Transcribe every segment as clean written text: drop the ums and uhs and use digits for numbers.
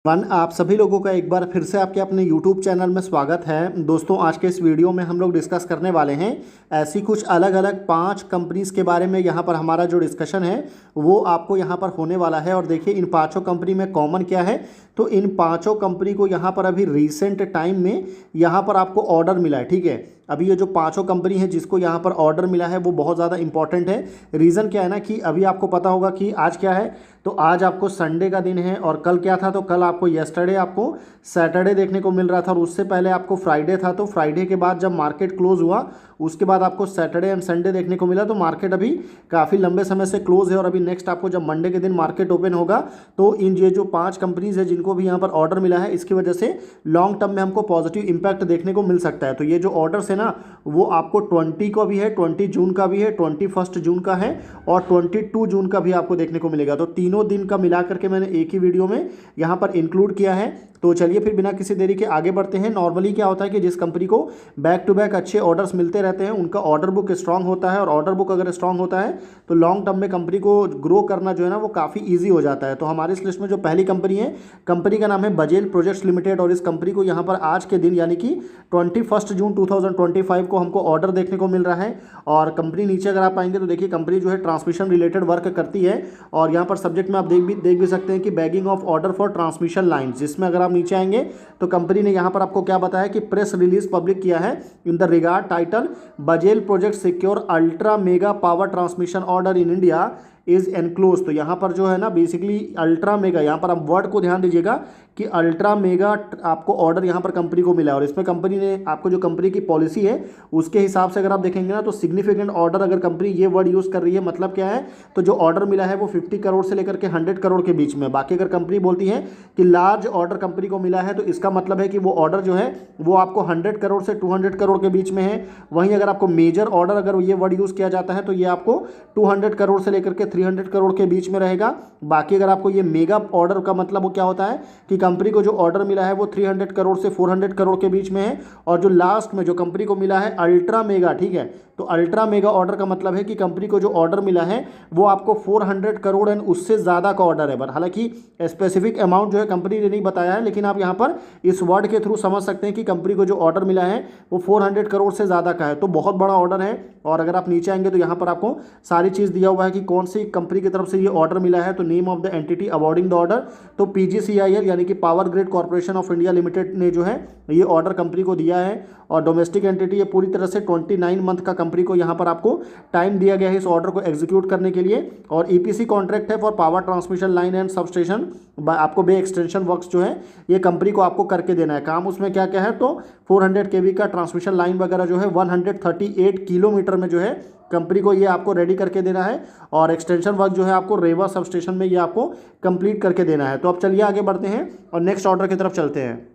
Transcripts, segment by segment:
आप सभी लोगों का एक बार फिर से आपके अपने YouTube चैनल में स्वागत है। दोस्तों, आज के इस वीडियो में हम लोग डिस्कस करने वाले हैं ऐसी कुछ अलग अलग 5 कंपनीज़ के बारे में। यहाँ पर हमारा जो डिस्कशन है वो आपको यहाँ पर होने वाला है। और देखिए, इन पांचों कंपनी में कॉमन क्या है, तो इन पांचों कंपनी को यहाँ पर अभी रिसेंट टाइम में यहाँ पर आपको ऑर्डर मिला है। ठीक है, अभी ये जो पांचों कंपनी है जिसको यहाँ पर ऑर्डर मिला है वो बहुत ज़्यादा इंपॉर्टेंट है। रीज़न क्या है ना कि अभी आपको पता होगा कि आज क्या है, तो आज आपको संडे का दिन है और कल क्या था, तो कल आपको येस्टरडे आपको सैटरडे देखने को मिल रहा था और उससे पहले आपको फ्राइडे था। तो फ्राइडे के बाद जब मार्केट क्लोज हुआ उसके बाद आपको सैटरडे एंड संडे देखने को मिला। तो मार्केट अभी काफ़ी लंबे समय से क्लोज है और अभी नेक्स्ट आपको जब मंडे के दिन मार्केट ओपन होगा तो इन ये जो 5 कंपनीज है जिनको भी यहाँ पर ऑर्डर मिला है, इसकी वजह से लॉन्ग टर्म में हमको पॉजिटिव इंपैक्ट देखने को मिल सकता है। तो ये जो ऑर्डर्स है ना वो आपको 20 का भी है, 20 जून का भी है, 21 जून का है और 22 जून का भी आपको देखने को मिलेगा। तो तीनों दिन का मिला करके मैंने एक ही वीडियो में यहाँ पर इंक्लूड किया है। तो चलिए फिर बिना किसी देरी के आगे बढ़ते हैं। नॉर्मली क्या होता है कि जिस कंपनी को बैक टू बैक अच्छे ऑर्डर्स मिलते रहते हैं उनका ऑर्डर बुक स्ट्रांग होता है और ऑर्डर बुक अगर स्ट्रांग होता है तो लॉन्ग टर्म में कंपनी को ग्रो करना जो है ना वो काफ़ी ईजी हो जाता है। तो हमारे इस लिस्ट में जो पहली कंपनी है, कंपनी का नाम है बजेल प्रोजेक्ट्स लिमिटेड और इस कंपनी को यहाँ पर आज के दिन यानी कि 21 जून 2025 को हमको ऑर्डर देखने को मिल रहा है। और कंपनी नीचे अगर आप आएंगे तो देखिए कंपनी जो है ट्रांसमिशन रिलेटेड वर्क करती है और यहाँ पर सब्जेक्ट में आप देख भी सकते हैं कि bagging of order for transmission line, जिसमें अगर आप नीचे आएंगे तो कंपनी ने यहाँ पर आपको क्या बताया कि प्रेस रिलीज पब्लिक किया है in the regard title Bajel project secure ultra mega power transmission order in India is enclose. तो यहाँ पर जो है ना बेसिकली अल्ट्रा मेगा, यहाँ पर आप वर्ड को ध्यान दीजिएगा कि अल्ट्रा मेगा आपको ऑर्डर यहाँ पर कंपनी को मिला है और इसमें कंपनी ने आपको जो कंपनी की पॉलिसी है उसके हिसाब से अगर आप देखेंगे ना तो सिग्निफिकेंट ऑर्डर अगर कंपनी ये वर्ड यूज़ कर रही है मतलब क्या है, तो जो ऑर्डर मिला है वो 50 करोड़ से लेकर के 100 करोड़ के बीच में। बाकी अगर कंपनी बोलती है कि लार्ज ऑर्डर कंपनी को मिला है तो इसका मतलब है कि वो ऑर्डर जो है वो आपको 100 करोड़ से 200 करोड़ के बीच में है। वहीं अगर आपको मेजर ऑर्डर अगर ये वर्ड यूज़ किया जाता है तो ये आपको 200 करोड़ से लेकर के 300 करोड़ के बीच में रहेगा। बाकी अगर आपको ये मेगा ऑर्डर का मतलब वो क्या होता है कि कंपनी को जो ऑर्डर मिला है वो 300 करोड़ से 400 करोड़ के बीच में है और जो लास्ट में जो कंपनी को मिला है अल्ट्रा मेगा, ठीक है, तो अल्ट्रा मेगा ऑर्डर का मतलब है कि कंपनी को जो ऑर्डर मिला है वो आपको 400 करोड़ एंड उससे ज़्यादा का ऑर्डर है। बट हालांकि स्पेसिफिक अमाउंट जो है कंपनी ने नहीं बताया है, लेकिन आप यहाँ पर इस वर्ड के थ्रू समझ सकते हैं कि कंपनी को जो ऑर्डर मिला है वो 400 करोड़ से ज़्यादा का है। तो बहुत बड़ा ऑर्डर है। और अगर आप नीचे आएंगे तो यहाँ पर आपको सारी चीज़ दिया हुआ है कि कौन सी कंपनी की तरफ से ये ऑर्डर मिला है। तो name of the entity awarding the order, तो PGCIL यानी कि power grid corporation of India limited ने जो है ये ऑर्डर कंपनी को दिया है। और डोमेस्टिक एंटिटी ये पूरी तरह से 29 मंथ का कंपनी को यहाँ पर आपको टाइम दिया गया है इस ऑर्डर को एग्जीक्यूट करने के लिए। और EPC कॉन्ट्रैक्ट है for power transmission line and substation, आपको बे एक्सटेंशन वर्क्स जो है ये कंपनी को आपको करके देना है। काम उसमें क्या क्या है, तो 400 kV का ट्रांसमिशन लाइन वगैरह जो है 138 किलोमीटर में जो है कंपनी को ये आपको रेडी करके देना है और एक्सटेंशन वर्क जो है आपको रेवा सब स्टेशन में ये आपको कंप्लीट करके देना है। तो अब चलिए आगे बढ़ते हैं और नेक्स्ट ऑर्डर की तरफ चलते हैं।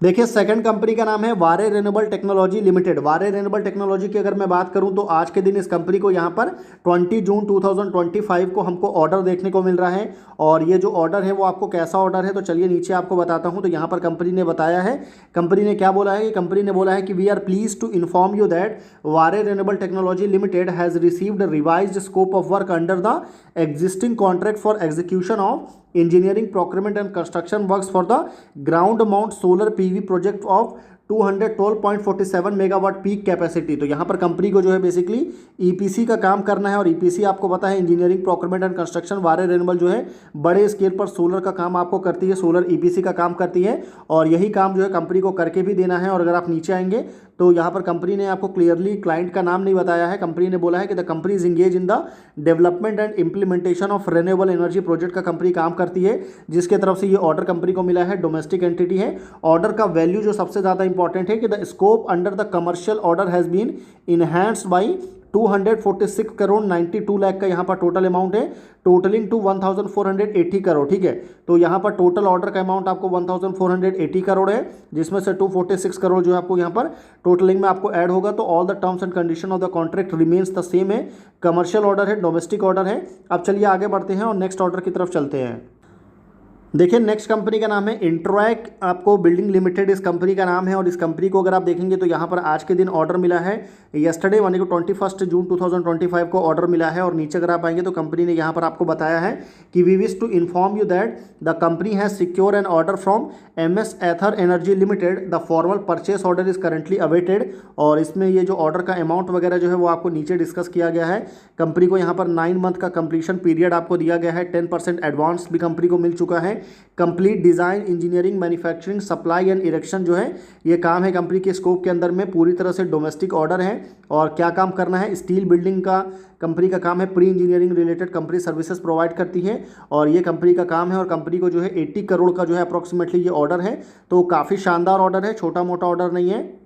देखिए, सेकंड कंपनी का नाम है वारे रिन्यूएबल टेक्नोलॉजी लिमिटेड। वारे रिन्यूएबल टेक्नोलॉजी की अगर मैं बात करूं तो आज के दिन इस कंपनी को यहां पर 20 जून 2025 को हमको ऑर्डर देखने को मिल रहा है। और ये जो ऑर्डर है वो आपको कैसा ऑर्डर है, तो चलिए नीचे आपको बताता हूं। तो यहाँ पर कंपनी ने बताया है, कंपनी ने क्या बोला है कि कंपनी ने बोला है कि we are please to inform you that Waaree renewable technology limited has received revised scope of work under the existing contract for execution of engineering procurement and construction works for the ground mount solar PV project of 212.47 megawatt peak capacity. तो यहाँ पर company को जो है basically EPC का काम करना है और EPC आपको पता है इंजीनियरिंग प्रोक्योरमेंट एंड कंस्ट्रक्शन। वारे रिन्यूएबल जो है बड़े स्केल पर सोलर का काम आपको करती है, सोलर EPC का काम करती है और यही काम जो है कंपनी को करके भी देना है। और अगर आप नीचे आएंगे तो यहाँ पर कंपनी ने आपको क्लियरली क्लाइंट का नाम नहीं बताया है। कंपनी ने बोला है कि the company is engage in the development and implementation of renewable energy project का कंपनी काम करती है, जिसके तरफ से ये ऑर्डर कंपनी को मिला है। डोमेस्टिक एंटिटी है। ऑर्डर का वैल्यू जो सबसे ज़्यादा इंपॉर्टेंट है कि the scope under the commercial order has been enhanced by 246 crore 92 lakh का यहाँ पर टोटल अमाउंट है, टोटलिंग टू 1480 करोड़। ठीक है, तो यहाँ पर टोटल ऑर्डर का अमाउंट आपको 1480 करोड़ है, जिसमें से 246 करोड़ जो है आपको यहाँ पर टोटलिंग में आपको ऐड होगा। तो all the terms and condition of the contract remains the same है। कमर्शियल ऑर्डर है, डोमेस्टिक ऑर्डर है। अब चलिए आगे बढ़ते हैं और नेक्स्ट ऑर्डर की तरफ चलते हैं। देखिए नेक्स्ट कंपनी का नाम है इंट्रैक आपको बिल्डिंग लिमिटेड, इस कंपनी का नाम है। और इस कंपनी को अगर आप देखेंगे तो यहाँ पर आज के दिन ऑर्डर मिला है, यस्टरडे यानी कि 21 जून 2025 को ऑर्डर मिला है। और नीचे अगर आप आएंगे तो कंपनी ने यहाँ पर आपको बताया है कि we wish to inform you that the company has secure an order from MS Ather Energy Limited, the formal purchase order is currently awaited. और इसमें ये जो ऑर्डर का अमाउंट वगैरह जो है वो आपको नीचे डिस्कस किया गया है। कंपनी को यहाँ पर 9 मंथ का कंप्लीशन पीरियड आपको दिया गया है, 10% एडवांस भी कंपनी को मिल चुका है। Complete design, engineering, manufacturing, supply and erection जो है ये काम है कंपनी के स्कोप के अंदर में, पूरी तरह से डोमेस्टिक ऑर्डर है। और क्या काम करना है, स्टील बिल्डिंग का कंपनी का काम है, pre engineering related company services provide करती है और ये कंपनी का काम है। और कंपनी को जो है 80 करोड़ का जो है अप्रॉक्सीमेटली ये ऑर्डर है, तो काफ़ी शानदार ऑर्डर है, छोटा मोटा ऑर्डर नहीं है।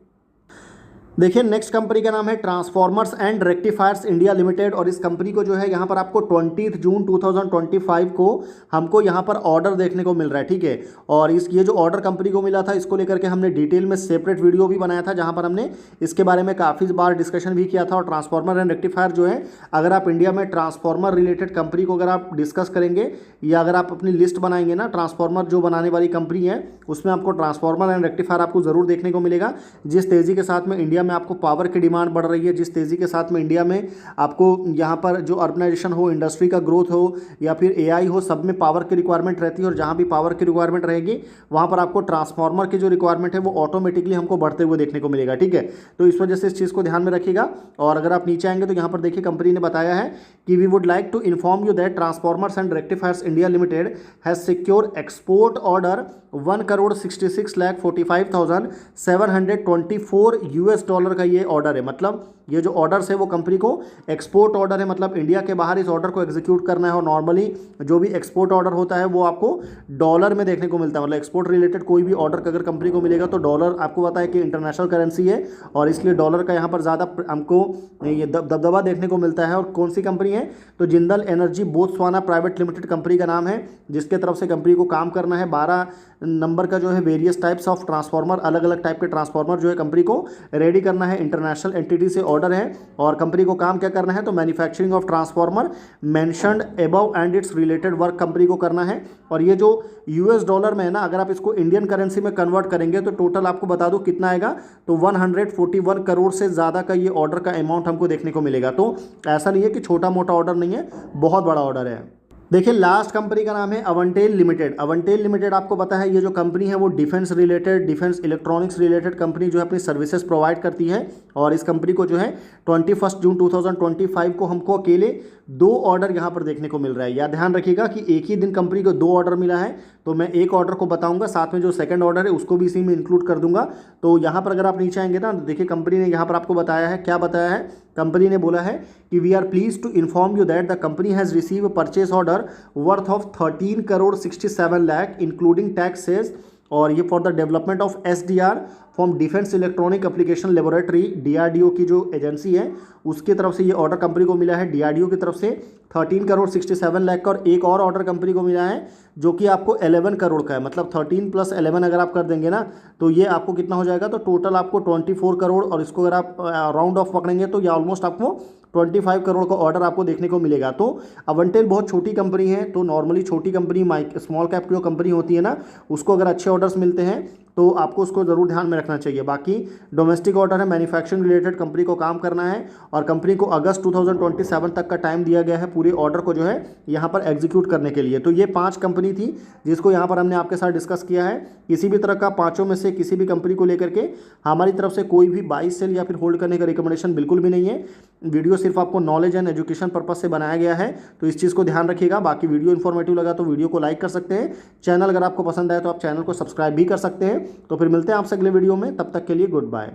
देखिए नेक्स्ट कंपनी का नाम है transformers and Rectifiers India limited. और इस कंपनी को जो है यहाँ पर आपको 20 जून 2025 को हमको यहाँ पर ऑर्डर देखने को मिल रहा है, ठीक है। और ये जो ऑर्डर कंपनी को मिला था इसको लेकर के हमने डिटेल में सेपरेट वीडियो भी बनाया था, जहाँ पर हमने इसके बारे में काफ़ी बार डिस्कशन भी किया था। और ट्रांसफॉर्मर एंड रेक्टिफायर जो है, अगर आप इंडिया में ट्रांसफॉर्मर रिलेटेड कंपनी को अगर आप डिस्कस करेंगे या अगर आप अपनी लिस्ट बनाएंगे ना, ट्रांसफॉर्मर जो बनाने वाली कंपनी है उसमें आपको ट्रांसफॉर्मर एंड रेक्टिफायर आपको ज़रूर देखने को मिलेगा। जिस तेज़ी के साथ में इंडिया में आपको पावर की डिमांड बढ़ रही है, जिस तेज़ी के साथ में इंडिया में आपको यहाँ पर जो अर्बनाइजेशन हो, इंडस्ट्री का ग्रोथ हो या फिर AI हो, सब में पावर की रिक्वायरमेंट रहती है। और जहाँ भी पावर की रिक्वायरमेंट रहेगी वहाँ पर आपको ट्रांसफार्मर की जो रिक्वायरमेंट है वो ऑटोमेटिकली हमको बढ़ते हुए देखने को मिलेगा, ठीक है। तो इस वजह से इस चीज़ को ध्यान में रखिएगा। और अगर आप नीचे आएंगे तो यहाँ पर देखिए कंपनी ने बताया है कि we would like to inform you that Transformers and Rectifiers India Limited has secure export order $1,66,45,724 का ये ऑर्डर है। मतलब ये जो ऑर्डर्स है वो कंपनी को एक्सपोर्ट ऑर्डर है, मतलब इंडिया के बाहर इस ऑर्डर को एग्जीक्यूट करना है। और नॉर्मली जो भी एक्सपोर्ट ऑर्डर होता है वो आपको डॉलर में देखने को मिलता है। मतलब एक्सपोर्ट रिलेटेड कोई भी ऑर्डर अगर कंपनी को मिलेगा तो डॉलर, आपको पता है कि इंटरनेशनल करेंसी है और इसलिए डॉलर का यहाँ पर ज़्यादा हमको ये दबदबा देखने को मिलता है। और कौन सी कंपनी है, तो Jindal energy Botswana private limited company का नाम है, जिसके तरफ से कंपनी को काम करना है। 12 नंबर का जो है वेरियस टाइप्स ऑफ ट्रांसफार्मर, अलग अलग टाइप के ट्रांसफार्मर जो है कंपनी को रेडी करना है। इंटरनेशनल एंटिटी से ऑर्डर है और कंपनी को काम क्या करना है, तो manufacturing of transformer mentioned above and it's related work company को करना है। और ये जो US डॉलर में है ना, अगर आप इसको इंडियन करेंसी में कन्वर्ट करेंगे तो टोटल आपको बता दूं कितना आएगा, तो 141 करोड़ से ज़्यादा का ये ऑर्डर का अमाउंट हमको देखने को मिलेगा। तो ऐसा नहीं है कि छोटा मोटा ऑर्डर नहीं है, बहुत बड़ा ऑर्डर है। देखिए लास्ट कंपनी का नाम है अवंटेल लिमिटेड। अवंटेल लिमिटेड आपको पता है ये जो कंपनी है वो defence related, defence electronics related company जो है अपनी सर्विसेज प्रोवाइड करती है। और इस कंपनी को जो है 21 जून 2025 को हमको अकेले 2 ऑर्डर यहाँ पर देखने को मिल रहा है। या ध्यान रखिएगा कि एक ही दिन कंपनी को 2 ऑर्डर मिला है, तो मैं एक ऑर्डर को बताऊंगा, साथ में जो सेकंड ऑर्डर है उसको भी इसी में इंक्लूड कर दूंगा। तो यहाँ पर अगर आप नीचे आएंगे ना, देखिए कंपनी ने यहाँ पर आपको बताया है, क्या बताया है, कंपनी ने बोला है कि we are please to inform you that the company has receive purchase order worth of 13 crore 67 lakh including taxes. और ये for the development of SDR from defence electronic application laboratory, DRDO की जो एजेंसी है उसकी तरफ से ये ऑर्डर कंपनी को मिला है। DRDO की तरफ से 13 करोड़ 67 लाख का, और एक और ऑर्डर कंपनी को मिला है जो कि आपको 11 करोड़ का है। मतलब 13 + 11 अगर आप कर देंगे ना तो ये आपको कितना हो जाएगा, तो टोटल आपको 24 करोड़, और इसको अगर आप राउंड ऑफ पकड़ेंगे तो ये ऑलमोस्ट आपको 25 करोड़ का ऑर्डर आपको देखने को मिलेगा। तो अवंटेल बहुत छोटी कंपनी है, तो नॉर्मली छोटी कंपनी, स्मॉल कैप की जो कंपनी होती है ना, उसको अगर अच्छे ऑर्डर्स मिलते हैं तो आपको उसको ज़रूर ध्यान में रखना चाहिए। बाकी डोमेस्टिक ऑर्डर है, मैन्युफैक्चरिंग रिलेटेड कंपनी को काम करना है और कंपनी को अगस्त 2027 तक का टाइम दिया गया है पूरे ऑर्डर को जो है यहाँ पर एग्जीक्यूट करने के लिए। तो ये 5 कंपनी थी जिसको यहाँ पर हमने आपके साथ डिस्कस किया है। किसी भी तरह का 5 में से किसी भी कंपनी को लेकर के हमारी तरफ से कोई भी बाई सेल या फिर होल्ड करने का रिकमेंडेशन बिल्कुल भी नहीं है। वीडियो सिर्फ आपको नॉलेज एंड एजुकेशन पर्पस से बनाया गया है, तो इस चीज़ को ध्यान रखिएगा। बाकी वीडियो इन्फॉर्मेटिव लगा तो वीडियो को लाइक कर सकते हैं, चैनल अगर आपको पसंद आए तो आप चैनल को सब्सक्राइब भी कर सकते हैं। तो फिर मिलते हैं आपसे अगले वीडियो में, तब तक के लिए गुड बाय।